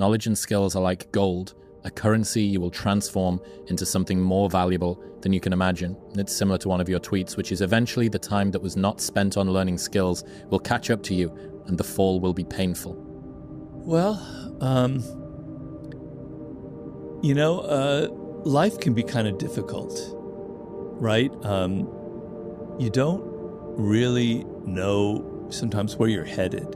Knowledge and skills are like gold, a currency you will transform into something more valuable than you can imagine. It's similar to one of your tweets, which is eventually the time that was not spent on learning skills will catch up to you and the fall will be painful. Well, life can be kind of difficult, right? You don't really know sometimes where you're headed.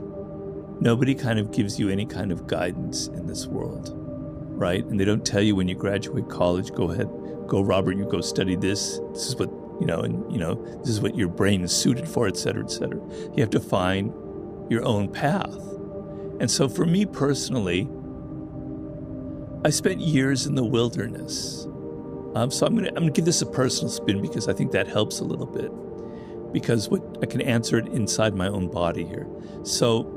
Nobody kind of gives you any kind of guidance in this world, right? And they don't tell you when you graduate college, go ahead, go Robert, you go study this. This is what, this is what your brain is suited for, et cetera, et cetera. You have to find your own path. And so for me personally, I spent years in the wilderness. So I'm gonna give this a personal spin because I think that helps a little bit. Because I can answer it inside my own body here. So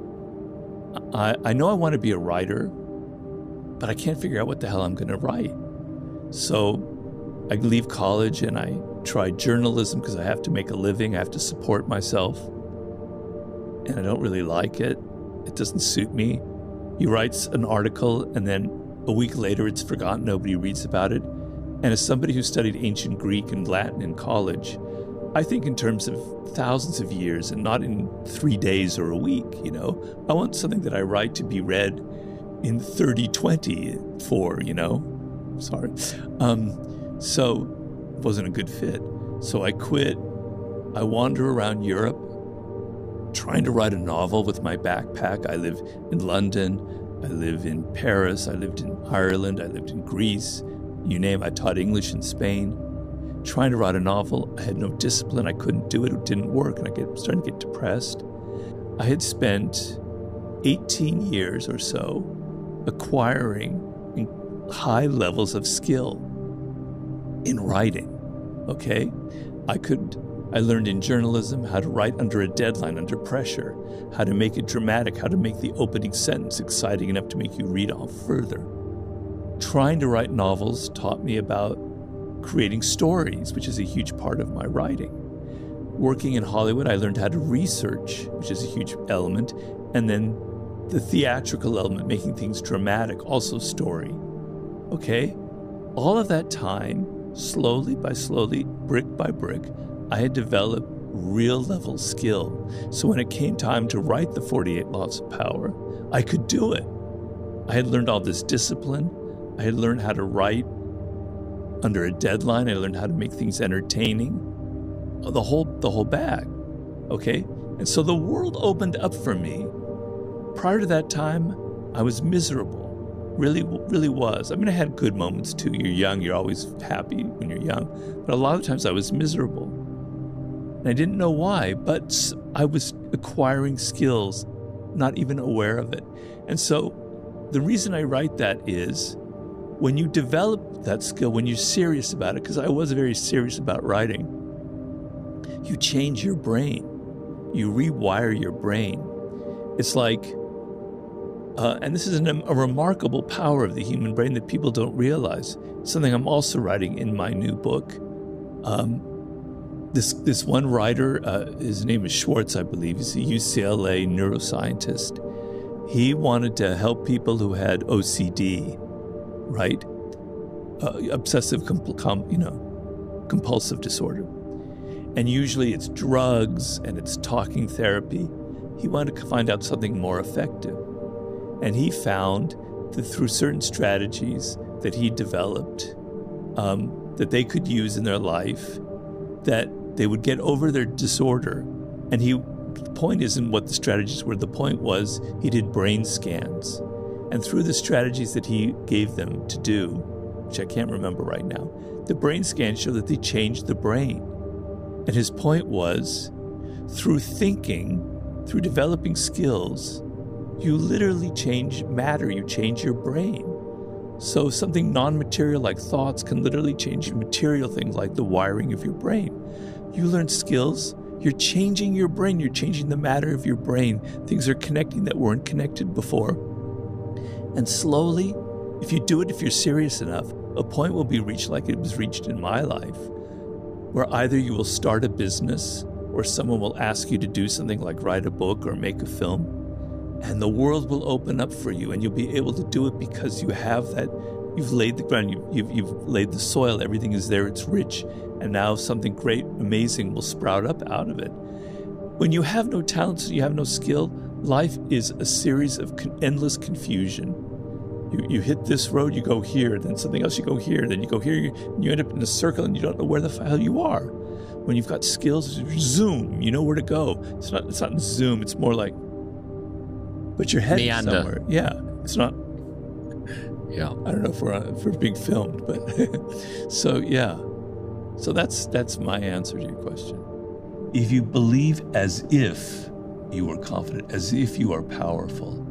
I know I want to be a writer, but I can't figure out what the hell I'm going to write. So I leave college and I try journalism because I have to make a living. I have to support myself. And I don't really like it. It doesn't suit me. You write an article and then a week later it's forgotten. Nobody reads about it. And as somebody who studied ancient Greek and Latin in college, I think in terms of thousands of years and not in 3 days or a week, I want something that I write to be read in 3024, Sorry. So it wasn't a good fit. So I quit. I wander around Europe trying to write a novel with my backpack. I live in London. I live in Paris. I lived in Ireland. I lived in Greece. You name it. I taught English in Spain. Trying to write a novel, I had no discipline, I couldn't do it, it didn't work, and I was starting to get depressed. I had spent 18 years or so acquiring high levels of skill in writing, okay? I learned in journalism how to write under a deadline, under pressure, how to make it dramatic, how to make the opening sentence exciting enough to make you read on further. Trying to write novels taught me about creating stories, which is a huge part of my writing. Working in Hollywood, I learned how to research, which is a huge element, and then the theatrical element, making things dramatic, also story. Okay? All of that time, slowly by slowly, brick by brick, I had developed real level skill. So when it came time to write the 48 Laws of Power, I could do it. I had learned all this discipline. I had learned how to write under a deadline. I learned how to make things entertaining, the whole bag, okay? And so the world opened up for me. Prior to that time, I was miserable, really, really was. I mean, I had good moments too. You're young, you're always happy when you're young, but a lot of times I was miserable. And I didn't know why, but I was acquiring skills, not even aware of it. And so the reason I write that is, when you develop that skill, when you're serious about it, because I was very serious about writing, you change your brain. You rewire your brain. It's like, and this is a remarkable power of the human brain that people don't realize. Something I'm also writing in my new book. This one writer, his name is Schwartz, I believe. He's a UCLA neuroscientist. He wanted to help people who had OCD, right? Obsessive compulsive disorder. And usually it's drugs and it's talking therapy. He wanted to find out something more effective. And he found that through certain strategies that he developed, that they could use in their life, that they would get over their disorder. And the point isn't what the strategies were. The point was he did brain scans. And through the strategies that he gave them to do, which I can't remember right now, the brain scans show that they changed the brain. And his point was, through thinking, through developing skills, you literally change matter, you change your brain. So something non-material like thoughts can literally change material things like the wiring of your brain. You learn skills, you're changing your brain, you're changing the matter of your brain. Things are connecting that weren't connected before. And slowly, if you do it, if you're serious enough, a point will be reached like it was reached in my life, where either you will start a business or someone will ask you to do something like write a book or make a film. and the world will open up for you, and you'll be able to do it because you have that. You've laid the ground, you've laid the soil, everything is there, it's rich, and now something great, amazing will sprout up out of it. When you have no talents, you have no skill, life is a series of endless confusion. You hit this road, you go here, then something else, you go here, then you go here, you end up in a circle and you don't know where the hell you are. When you've got skills, zoom, you know where to go. It's not zoom, it's more like, but your head is somewhere. Yeah, it's not. Yeah. I don't know if we're being filmed, but so yeah. So that's my answer to your question. If you believe as if you are confident, as if you are powerful,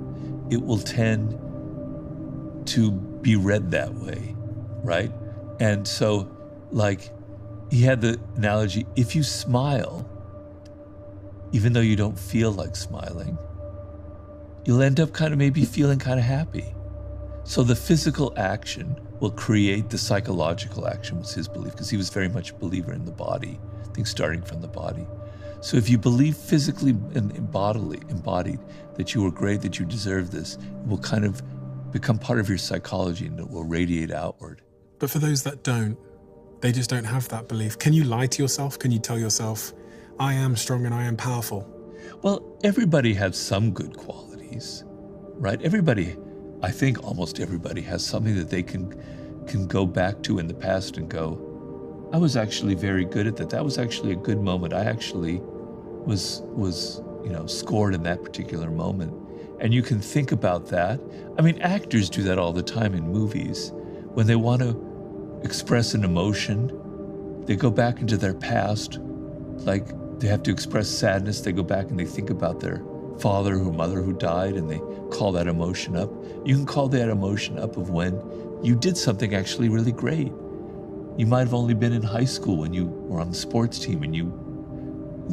it will tend to be read that way, right? And so, like, he had the analogy, if you smile, even though you don't feel like smiling, you'll end up kind of maybe feeling kind of happy. So the physical action will create the psychological action, was his belief, because he was very much a believer in the body, I think starting from the body. So if you believe physically and embodied that you are great, that you deserve this, it will kind of become part of your psychology and it will radiate outward. But for those that don't, they just don't have that belief. Can you lie to yourself? Can you tell yourself, I am strong and I am powerful? Well, everybody has some good qualities, right? I think almost everybody has something that they can go back to in the past and go, I was actually very good at that. That was actually a good moment. I actually was scored in that particular moment. And you can think about that. I mean, actors do that all the time in movies. When they want to express an emotion, they go back into their past. Like they have to express sadness, they go back and they think about their father or mother who died and they call that emotion up. You can call that emotion up of when you did something actually really great. You might have only been in high school when you were on the sports team and you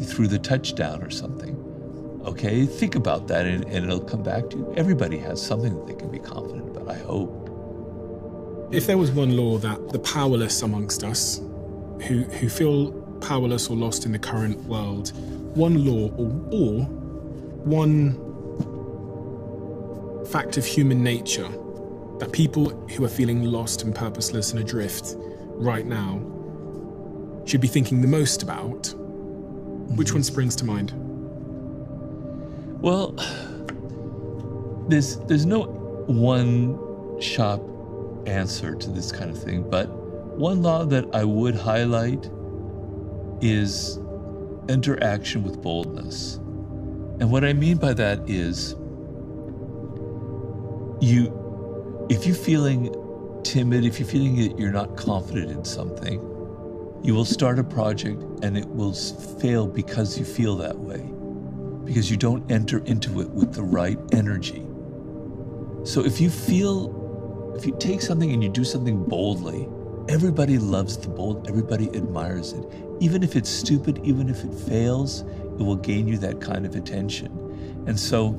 threw the touchdown or something. Okay, think about that and it'll come back to you. Everybody has something that they can be confident about, I hope. If there was one law that the powerless amongst us, who feel powerless or lost in the current world, one law or one fact of human nature that people who are feeling lost and purposeless and adrift right now should be thinking the most about, which one springs to mind? Well, there's no one sharp answer to this kind of thing, but one law that I would highlight is interaction with boldness. And what I mean by that is if you're feeling timid, if you're feeling that you're not confident in something, you will start a project and it will fail because you feel that way, because you don't enter into it with the right energy. So if you take something and you do something boldly, everybody loves the bold, everybody admires it. Even if it's stupid, even if it fails, it will gain you that kind of attention. And so,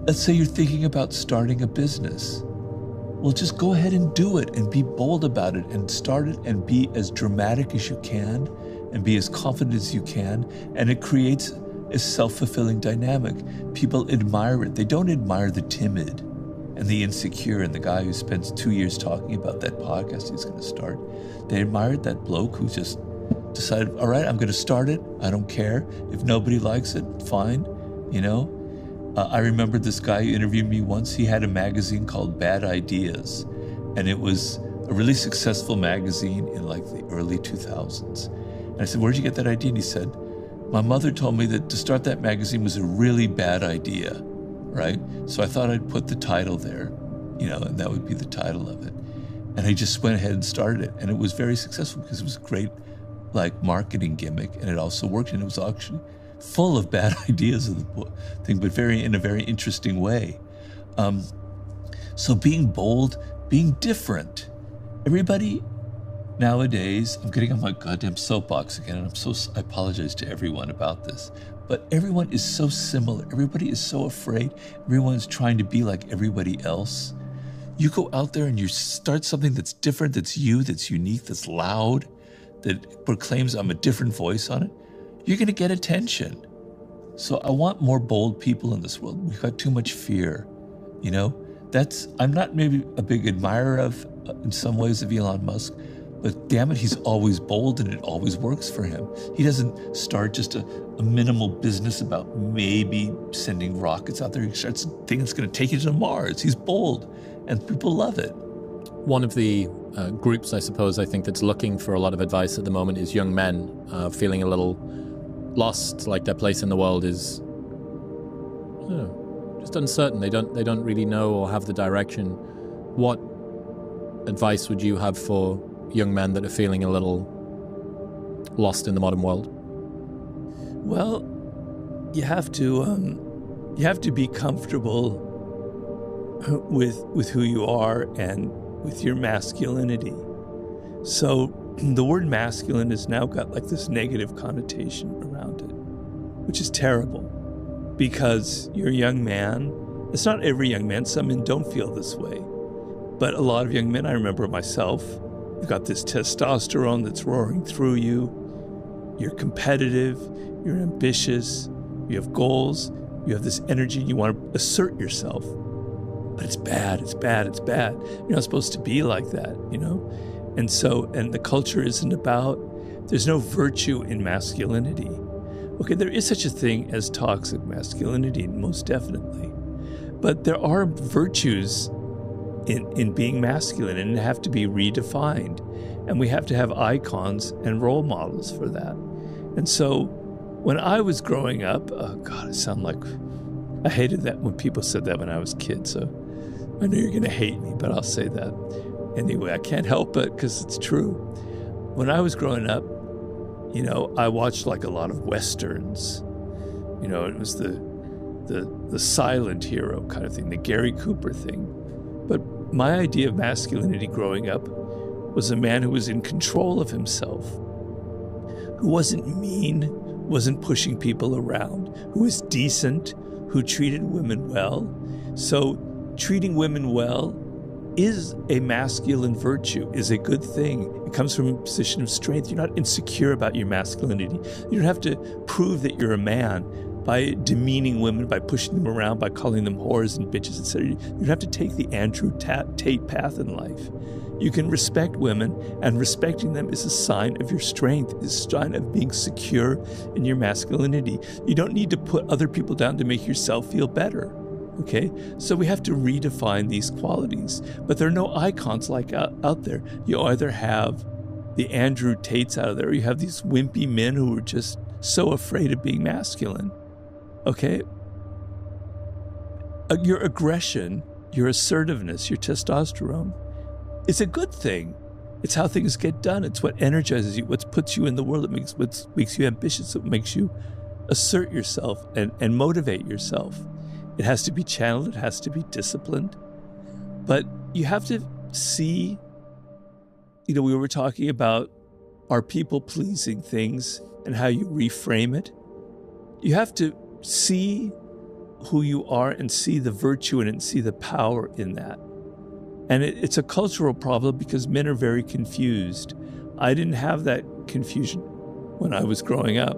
let's say you're thinking about starting a business. Well, just go ahead and do it and be bold about it and start it and be as dramatic as you can and be as confident as you can. And it creates a self-fulfilling dynamic. People admire it. They don't admire the timid and the insecure and the guy who spends 2 years talking about that podcast he's going to start. They admired that bloke who just decided, all right, I'm going to start it. I don't care. If nobody likes it, fine. I remember this guy who interviewed me once. He had a magazine called Bad Ideas, and it was a really successful magazine in like the early 2000s. And I said, where'd you get that idea? And he said, my mother told me that to start that magazine was a really bad idea, right? So I thought I'd put the title there, and that would be the title of it. And I just went ahead and started it. And it was very successful because it was a great marketing gimmick, and it also worked, and it was actually full of bad ideas of the thing, but in a very interesting way. So being bold, being different. Everybody nowadays, I'm getting on my goddamn soapbox again, and I apologize to everyone about this, but everyone is so similar. Everybody is so afraid. Everyone's trying to be like everybody else. You go out there and you start something that's different, that's you, that's unique, that's loud, that proclaims I'm a different voice on it, you're going to get attention. So I want more bold people in this world. We've got too much fear, you know? I'm not maybe a big admirer of, in some ways, of Elon Musk, but damn it, he's always bold and it always works for him. He doesn't start just a minimal business about maybe sending rockets out there. He starts a thing that's going to take you to Mars. He's bold and people love it. One of the groups, I suppose, I think that's looking for a lot of advice at the moment is young men feeling a little lost, like their place in the world is just uncertain. They don't really know or have the direction. What advice would you have for young men that are feeling a little lost in the modern world? Well, you have to be comfortable with who you are and with your masculinity. So the word masculine has now got like this negative connotation around it, which is terrible because you're a young man. It's not every young man. Some men don't feel this way. But a lot of young men, I remember myself, you've got this testosterone that's roaring through you. You're competitive. You're ambitious. You have goals. You have this energy. You want to assert yourself. But it's bad. It's bad. It's bad. You're not supposed to be like that, you know? And the culture isn't about, there's no virtue in masculinity. Okay, there is such a thing as toxic masculinity, most definitely. But there are virtues in being masculine, and they have to be redefined. And we have to have icons and role models for that. And so when I was growing up, oh God, I sound like, I hated that when people said that when I was a kid. So I know you're going to hate me, but I'll say that. Anyway, I can't help it because it's true. When I was growing up, you know, I watched like a lot of Westerns. You know, it was the silent hero kind of thing, the Gary Cooper thing. But my idea of masculinity growing up was a man who was in control of himself, who wasn't mean, wasn't pushing people around, who was decent, who treated women well. So treating women well is a masculine virtue, is a good thing. It comes from a position of strength. You're not insecure about your masculinity. You don't have to prove that you're a man by demeaning women, by pushing them around, by calling them whores and bitches, etc. You don't have to take the Andrew Tate path in life. You can respect women, and respecting them is a sign of your strength, is a sign of being secure in your masculinity. You don't need to put other people down to make yourself feel better. Okay, so we have to redefine these qualities, but there are no icons like out there. You either have the Andrew Tates out there, or you have these wimpy men who are just so afraid of being masculine. Okay, your aggression, your assertiveness, your testosterone, it's a good thing. It's how things get done. It's what energizes you, what puts you in the world. What makes you ambitious. It makes you assert yourself and motivate yourself. It has to be channeled. It has to be disciplined. But you have to see, you know, we were talking about our people-pleasing things and how you reframe it. You have to see who you are and see the virtue in it and see the power in that. And it's a cultural problem because men are very confused. I didn't have that confusion when I was growing up,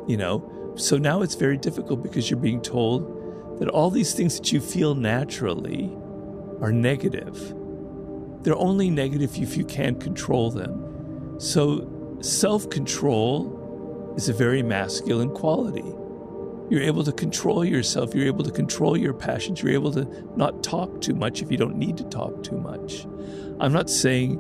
you know. So now it's very difficult because you're being told that all these things that you feel naturally are negative. They're only negative if you can't control them. So self-control is a very masculine quality. You're able to control yourself. You're able to control your passions. You're able to not talk too much if you don't need to talk too much. I'm not saying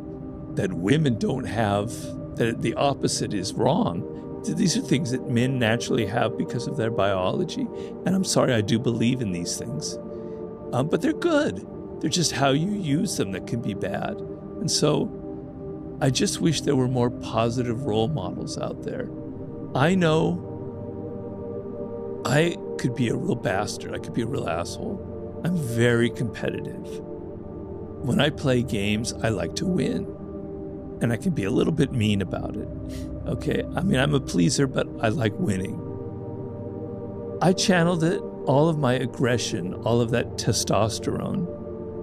that women don't have, that the opposite is wrong. These are things that men naturally have because of their biology. And I'm sorry, I do believe in these things. But they're good. They're just how you use them that can be bad. And so I just wish there were more positive role models out there. I know I could be a real bastard. I could be a real asshole. I'm very competitive. When I play games, I like to win. And I can be a little bit mean about it. Okay? I mean, I'm a pleaser, but I like winning. I channeled it, all of my aggression, all of that testosterone.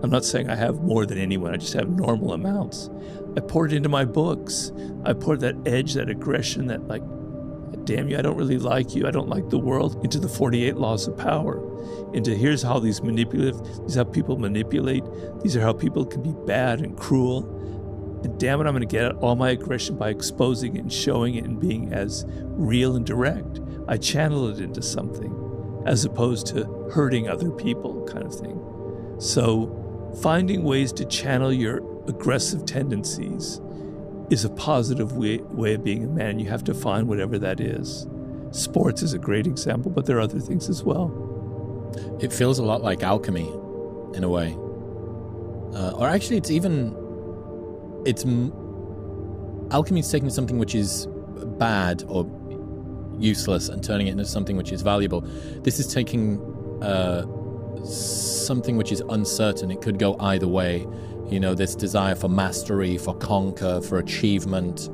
I'm not saying I have more than anyone. I just have normal amounts. I poured it into my books. I poured that edge, that aggression, that damn you, I don't really like you, I don't like the world, into the 48 laws of power, into here's how these are how people manipulate, these are how people can be bad and cruel, and damn it, I'm going to get at all my aggression by exposing it and showing it and being as real and direct. I channel it into something as opposed to hurting other people kind of thing. So finding ways to channel your aggressive tendencies is a positive way of being a man. You have to find whatever that is. Sports is a great example, but there are other things as well. It feels a lot like alchemy, in a way. Or actually, alchemy is taking something which is bad or useless and turning it into something which is valuable. This is taking something which is uncertain. It could go either way. You know, this desire for mastery, for conquer, for achievement,